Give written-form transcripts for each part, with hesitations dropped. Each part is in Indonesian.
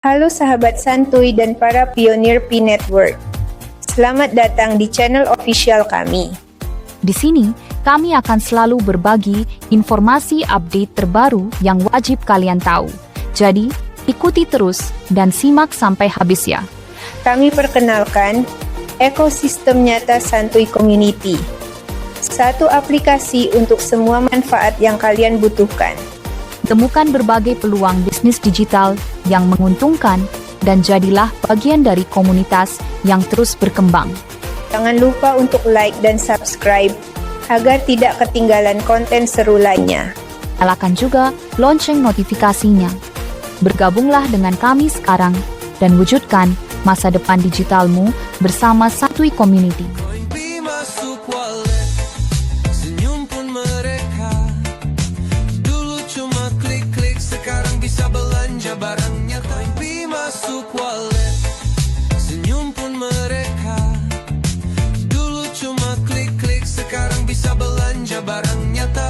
Halo sahabat santuy dan para pionir P-Network. Selamat datang di channel official kami. Di sini, kami akan selalu berbagi informasi update terbaru yang wajib kalian tahu. Jadi, ikuti terus dan simak sampai habis ya. Kami perkenalkan ekosistem nyata Santuy Community. Satu aplikasi untuk semua manfaat yang kalian butuhkan. Temukan berbagai peluang bisnis digital yang menguntungkan dan jadilah bagian dari komunitas yang terus berkembang. Jangan lupa untuk like dan subscribe agar tidak ketinggalan konten seru lainnya. Nyalakan juga lonceng notifikasinya. Bergabunglah dengan kami sekarang dan wujudkan masa depan digitalmu bersama Santuy Community. Barang nyata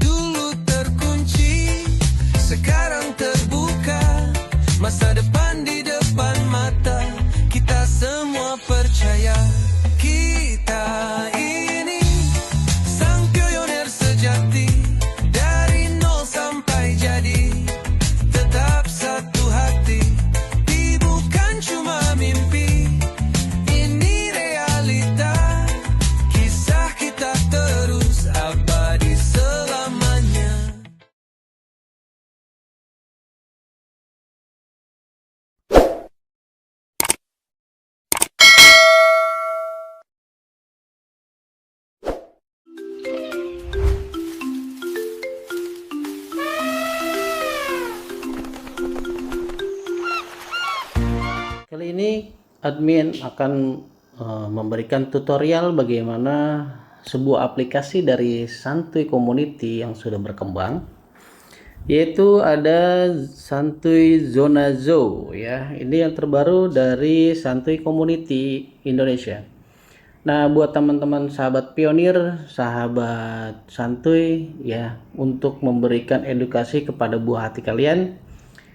dulu terkunci, sekarang terbuka. Masa depan di depan mata, kita semua percaya. Kita ini sang pionir sejati, dari nol sampai jadi. Tetap satu hati, bukan cuma mimpi. Ini realita, kisah kita terus abadi selamanya. Kali ini admin akan memberikan tutorial bagaimana sebuah aplikasi dari Santuy Community yang sudah berkembang, yaitu ada Santuy Zona Zoo ya. Ini yang terbaru dari Santuy Community Indonesia. Nah, buat teman-teman sahabat pionir, sahabat santuy ya, untuk memberikan edukasi kepada buah hati kalian,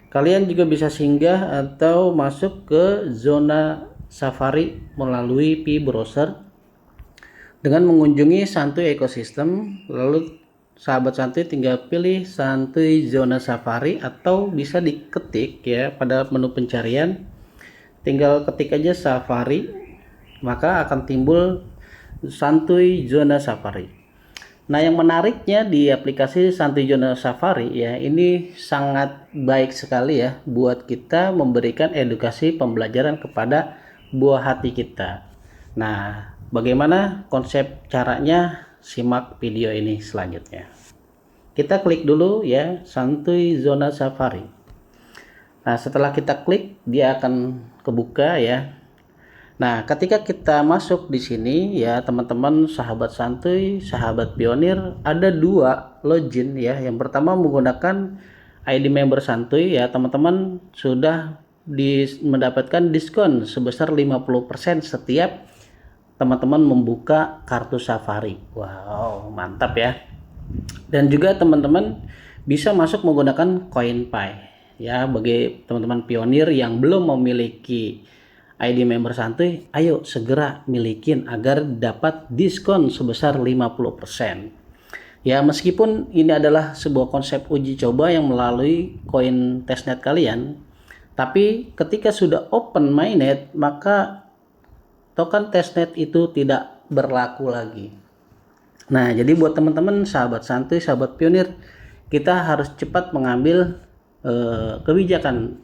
kalian juga bisa singgah atau masuk ke zona Safari melalui P-Browser dengan mengunjungi Santuy Ecosystem. Lalu sahabat santuy tinggal pilih Santuy Zona Safari atau bisa diketik ya pada menu pencarian, tinggal ketik aja Safari, maka akan timbul Santuy Zona Safari. Nah, yang menariknya di aplikasi Santuy Zona Safari ya, ini sangat baik sekali ya buat kita memberikan edukasi pembelajaran kepada buah hati kita. Nah, bagaimana konsep caranya? Simak video ini selanjutnya. Kita klik dulu ya Santuy Zona Safari. Nah, setelah kita klik, dia akan kebuka ya. Nah, ketika kita masuk di sini ya teman-teman sahabat santuy, sahabat pionir, ada dua login ya. Yang pertama menggunakan ID member santuy ya, teman-teman sudah mendapatkan diskon sebesar 50% setiap teman-teman membuka kartu Safari. Wow, mantap ya. Dan juga teman-teman bisa masuk menggunakan CoinPay ya. Bagi teman-teman pionir yang belum memiliki ID member santuy, ayo segera milikin agar dapat diskon sebesar 50%. Ya, meskipun ini adalah sebuah konsep uji coba yang melalui koin testnet kalian, tapi ketika sudah open mainnet, maka token testnet itu tidak berlaku lagi. Nah, jadi buat teman-teman sahabat santuy, sahabat pionir, kita harus cepat mengambil kebijakan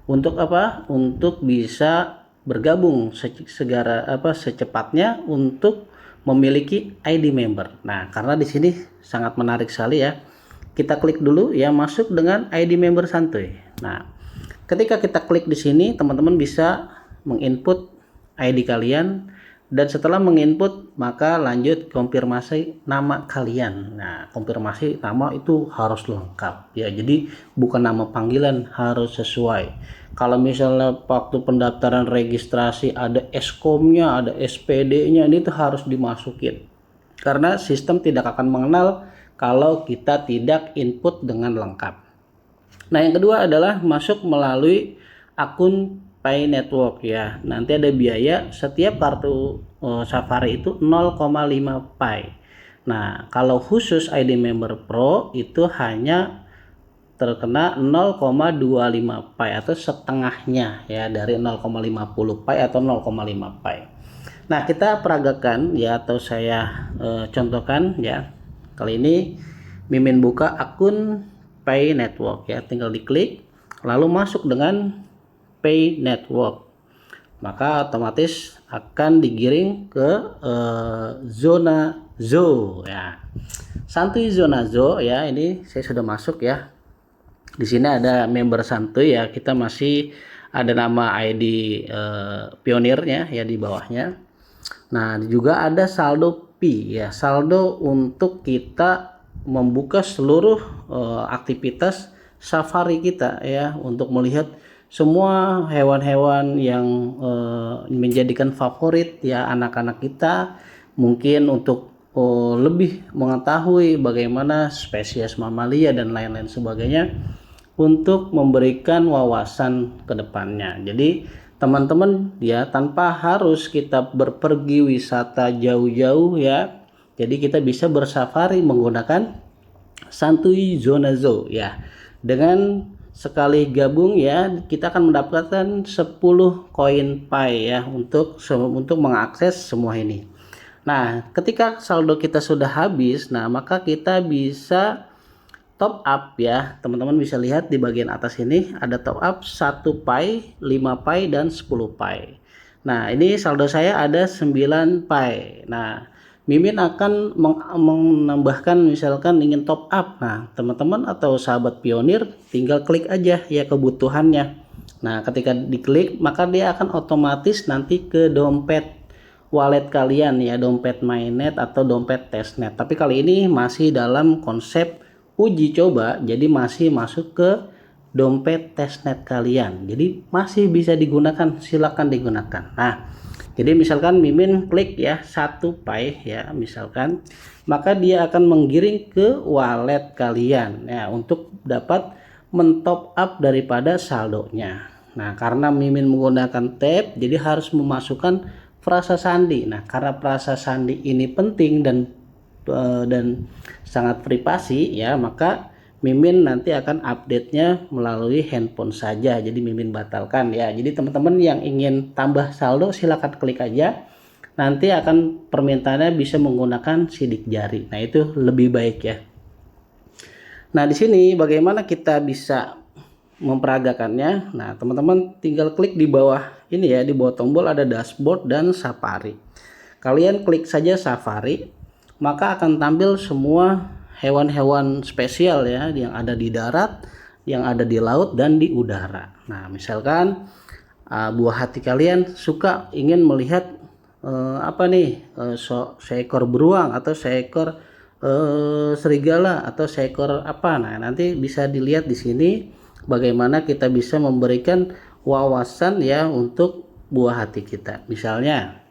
untuk apa? Untuk bisa bergabung secepatnya untuk memiliki ID member. Nah, karena di sini sangat menarik sekali ya. Kita klik dulu ya, masuk dengan ID member santuy. Nah, ketika kita klik di sini, teman-teman bisa menginput ID kalian, dan setelah menginput maka lanjut konfirmasi nama kalian. Nah, konfirmasi nama itu harus lengkap ya. Jadi bukan nama panggilan, harus sesuai. Kalau misalnya waktu pendaftaran registrasi ada eskomnya, ada SPD-nya, ini tuh harus dimasukin. Karena sistem tidak akan mengenal kalau kita tidak input dengan lengkap. Nah, yang kedua adalah masuk melalui akun Pay Network ya. Nanti ada biaya setiap kartu Safari itu 0,5 Pay. Nah, kalau khusus ID Member Pro itu hanya terkena 0,25 Pay atau setengahnya ya dari 0,50 Pay atau 0,5 Pay. Nah, kita peragakan ya, atau saya contohkan ya. Kali ini Mimin buka akun Pay Network ya, tinggal diklik lalu masuk dengan Pay Network, maka otomatis akan digiring ke zona Zo ya, Santuy Zona Zo ya. Ini saya sudah masuk ya. Di sini ada member Santuy ya, kita masih ada nama ID pionirnya ya di bawahnya. Nah, juga ada saldo Pi ya, saldo untuk kita membuka seluruh aktivitas Safari kita ya, untuk melihat semua hewan-hewan yang menjadikan favorit ya anak-anak kita, mungkin untuk lebih mengetahui bagaimana spesies mamalia dan lain-lain sebagainya, untuk memberikan wawasan ke depannya. Jadi teman-teman ya, tanpa harus kita berpergi wisata jauh-jauh ya, jadi kita bisa bersafari menggunakan Santuy Zona Zo ya. Dengan sekali gabung ya, kita akan mendapatkan 10 koin Pay ya untuk mengakses semua ini. Nah, ketika saldo kita sudah habis, nah maka kita bisa top up ya. Teman-teman bisa lihat di bagian atas ini ada top up 1 Pay, 5 Pay dan 10 Pay. Nah, ini saldo saya ada 9 Pay. Nah, Mimin akan menambahkan, misalkan ingin top up. Nah, teman-teman atau sahabat pionir tinggal klik aja ya kebutuhannya. Nah, ketika diklik maka dia akan otomatis nanti ke dompet wallet kalian ya, dompet mainnet atau dompet testnet. Tapi kali ini masih dalam konsep uji coba, jadi masih masuk ke dompet testnet kalian. Jadi masih bisa digunakan, silakan digunakan. Nah, jadi misalkan Mimin klik ya 1 Pay ya misalkan, maka dia akan menggiring ke wallet kalian ya untuk dapat mentop up daripada saldonya. Nah, karena Mimin menggunakan tap, jadi harus memasukkan frasa sandi. Nah, karena frasa sandi ini penting dan sangat privasi ya, maka Mimin nanti akan update-nya melalui handphone saja. Jadi Mimin batalkan ya. Jadi teman-teman yang ingin tambah saldo silakan klik aja. Nanti akan permintaannya bisa menggunakan sidik jari. Nah, itu lebih baik ya. Nah, di sini bagaimana kita bisa memperagakannya? Nah, teman-teman tinggal klik di bawah ini ya, di bawah tombol ada dashboard dan Safari. Kalian klik saja Safari, maka akan tampil semua hewan-hewan spesial ya yang ada di darat, yang ada di laut dan di udara. Nah, misalkan buah hati kalian suka ingin melihat seekor beruang atau seekor serigala atau seekor apa. Nah, nanti bisa dilihat di sini bagaimana kita bisa memberikan wawasan ya untuk buah hati kita. Misalnya,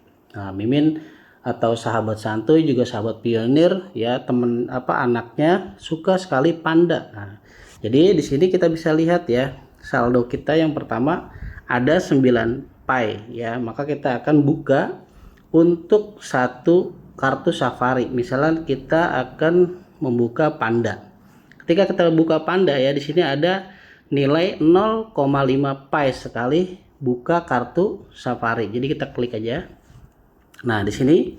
Mimin atau sahabat santuy juga sahabat pionir ya, anaknya suka sekali panda. Nah, jadi di sini kita bisa lihat ya saldo kita yang pertama ada 9 Pay ya, maka kita akan buka untuk satu kartu Safari. Misalnya kita akan membuka panda. Ketika kita buka panda ya, di sini ada nilai 0,5 Pay sekali buka kartu Safari. Jadi kita klik aja. Nah, di sini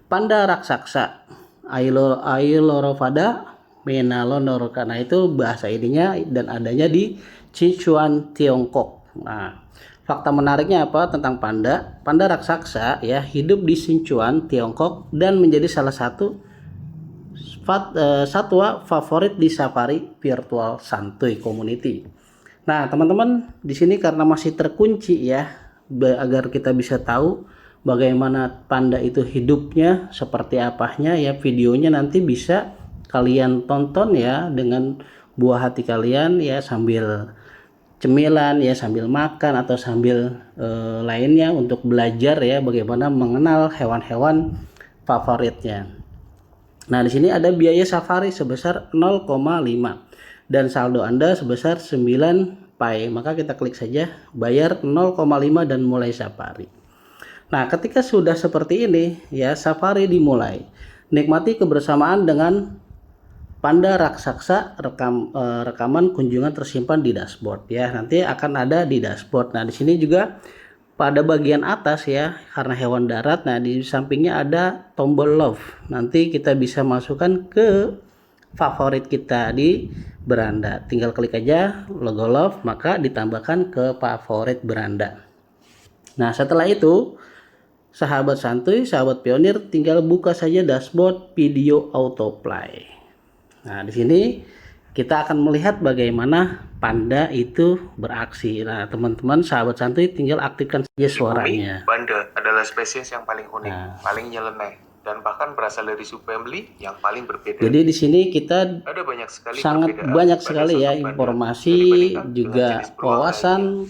panda raksasa Ailurophada menalonorca. Nah, itu bahasa ininya dan adanya di Sichuan, Tiongkok. Nah, fakta menariknya apa tentang panda? Panda raksasa ya hidup di Sichuan, Tiongkok dan menjadi salah satu satwa favorit di Safari Virtual Santuy Community. Nah, teman-teman di sini karena masih terkunci ya, agar kita bisa tahu bagaimana panda itu hidupnya, seperti apanya ya, videonya nanti bisa kalian tonton ya dengan buah hati kalian ya, sambil cemilan ya, sambil makan atau sambil lainnya untuk belajar ya bagaimana mengenal hewan-hewan favoritnya. Nah, di sini ada biaya safari sebesar 0,5. dan saldo Anda sebesar 9 Pi. Maka kita klik saja bayar 0,5 dan mulai safari. Nah, ketika sudah seperti ini ya, safari dimulai. Nikmati kebersamaan dengan panda raksasa, rekaman kunjungan tersimpan di dashboard ya. Nanti akan ada di dashboard. Nah, di sini juga pada bagian atas ya, karena hewan darat, nah di sampingnya ada tombol love. Nanti kita bisa masukkan ke favorit kita di beranda. Tinggal klik aja logo love, maka ditambahkan ke favorit beranda. Nah, setelah itu sahabat santuy, sahabat pionir tinggal buka saja dashboard video autoplay. Nah, di sini kita akan melihat bagaimana panda itu beraksi. Nah, teman-teman sahabat santuy tinggal aktifkan saja suaranya. Panda adalah spesies yang paling unik, paling nyeleneh, dan bahkan berasal dari subfamily yang paling berbeda. Jadi di sini kita ada sangat banyak sekali ya informasi, juga wawasan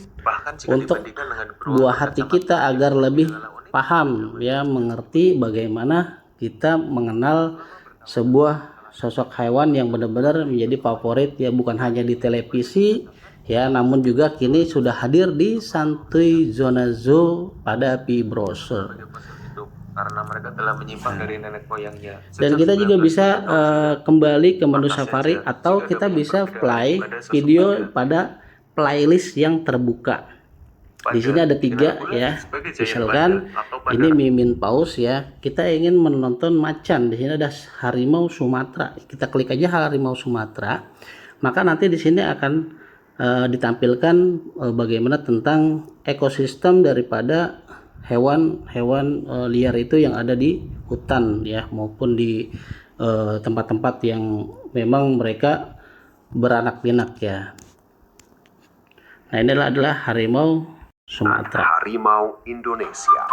untuk buah hati kita agar lebih paham ya, mengerti bagaimana kita mengenal sebuah sosok hewan yang benar-benar menjadi favorit ya, bukan hanya di televisi ya, namun juga kini sudah hadir di Santuy Zona Zoo pada P-Browser. Karena mereka telah menyimpang dari nenek moyangnya. Dan kita juga bisa kembali ke menu safari, atau kita bisa play video pada playlist yang terbuka. Di sini ada 3 ya. Misalkan ini Mimin Paus ya. Kita ingin menonton macan. Di sini ada harimau Sumatera. Kita klik aja harimau Sumatera. Maka nanti di sini akan ditampilkan bagaimana tentang ekosistem daripada hewan-hewan liar itu yang ada di hutan ya, maupun di tempat-tempat yang memang mereka beranak pinak ya. Nah, ini adalah harimau Sumatera. Harimau Indonesia.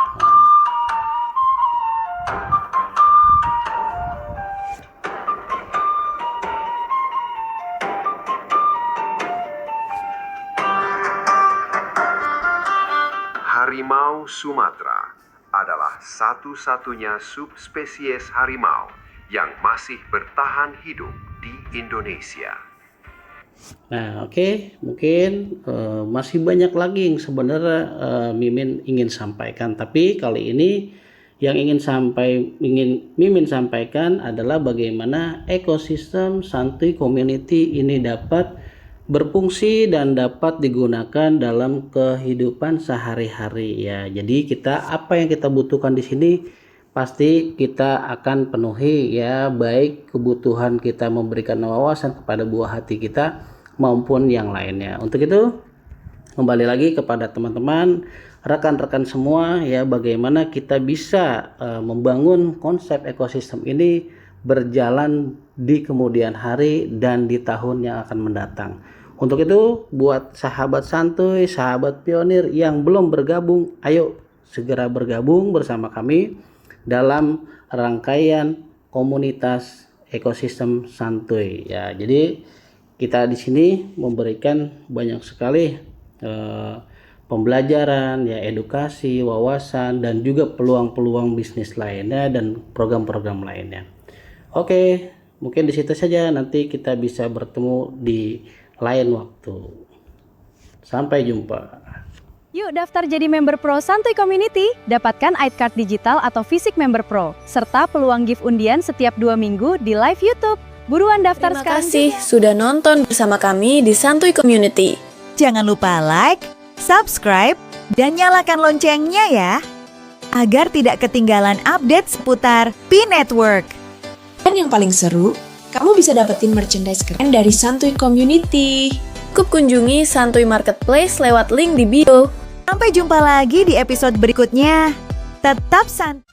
Harimau Sumatera adalah satu-satunya subspesies harimau yang masih bertahan hidup di Indonesia. Nah, oke. Mungkin masih banyak lagi yang sebenarnya Mimin ingin sampaikan, tapi kali ini yang ingin Mimin sampaikan adalah bagaimana ekosistem santuy community ini dapat berfungsi dan dapat digunakan dalam kehidupan sehari-hari ya. Jadi apa yang kita butuhkan di sini pasti kita akan penuhi ya, baik kebutuhan kita memberikan wawasan kepada buah hati kita maupun yang lainnya. Untuk itu kembali lagi kepada teman-teman, rekan-rekan semua ya, bagaimana kita bisa membangun konsep ekosistem ini berjalan di kemudian hari dan di tahun yang akan mendatang. Untuk itu buat sahabat santuy, sahabat pionir yang belum bergabung, ayo segera bergabung bersama kami dalam rangkaian komunitas ekosistem santuy ya. Jadi kita di sini memberikan banyak sekali pembelajaran ya, edukasi, wawasan, dan juga peluang-peluang bisnis lainnya dan program-program lainnya. Oke, mungkin di situ saja, nanti kita bisa bertemu di lain waktu. Sampai jumpa. Yuk daftar jadi member pro Santuy Community, dapatkan ID card digital atau fisik member pro, serta peluang gift undian setiap 2 minggu di live YouTube. Buruan daftar sekarang. Terima kasih sudah nonton bersama kami di Santuy Community. Jangan lupa like, subscribe, dan nyalakan loncengnya ya, agar tidak ketinggalan update seputar P-Network. Dan yang paling seru, kamu bisa dapetin merchandise keren dari Santuy Community. Cukup kunjungi Santuy Marketplace lewat link di bio. Sampai jumpa lagi di episode berikutnya. Tetap santuy.